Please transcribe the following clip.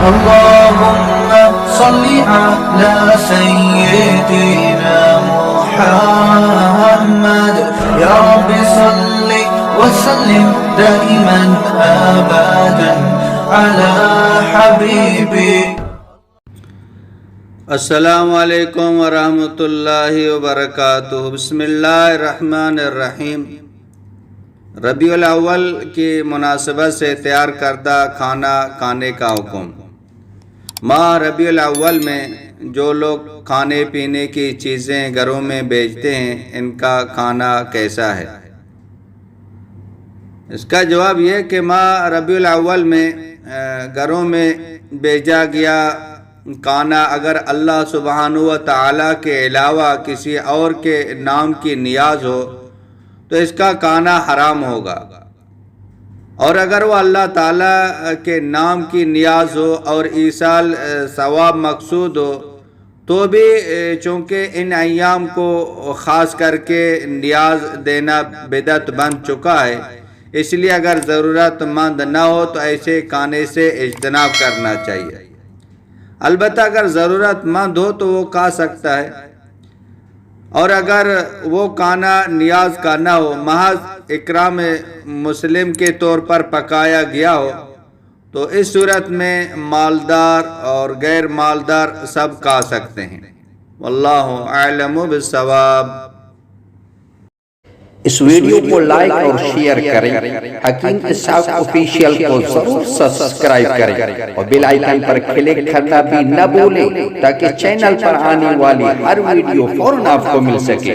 اللهم صل على سيدنا محمد يا رب صل وسلم دائما أبدا على حبيبي. السلام علیکم ورحمۃ اللہ وبرکاتہ. بسم اللہ الرحمن الرحیم. ربیع الاول کی مناسبت سے تیار کردہ کھانا کھانے کا حکم. ماہ ربیع الاول میں جو لوگ کھانے پینے کی چیزیں گھروں میں بیچتے ہیں ان کا کھانا کیسا ہے؟ اس کا جواب یہ کہ ماہ ربیع الاول میں گھروں میں بیچا گیا کھانا اگر اللہ سبحانہ و تعالیٰ کے علاوہ کسی اور کے نام کی نیاز ہو تو اس کا کھانا حرام ہوگا، اور اگر وہ اللہ تعالیٰ کے نام کی نیاز ہو اور ایصال ثواب مقصود ہو تو بھی چونکہ ان ایام کو خاص کر کے نیاز دینا بدعت بن چکا ہے، اس لیے اگر ضرورت مند نہ ہو تو ایسے کھانے سے اجتناب کرنا چاہیے. البتہ اگر ضرورت مند ہو تو وہ کھا سکتا ہے، اور اگر وہ کھانا نیاز کا نہ ہو، محض اکرام مسلم کے طور پر پکایا گیا ہو تو اس صورت میں مالدار اور غیر مالدار سب کھا سکتے ہیں. واللہ اعلم بالصواب. اس ویڈیو کو لائک اور شیئر کریں، حکیم اسحاق آفیشیل کو ضرور سبسکرائب کریں اور بیل آئیکن پر کلک کرنا بھی نہ بھولیں تاکہ چینل پر آنے والی ہر ویڈیو فوراً آپ کو مل سکے.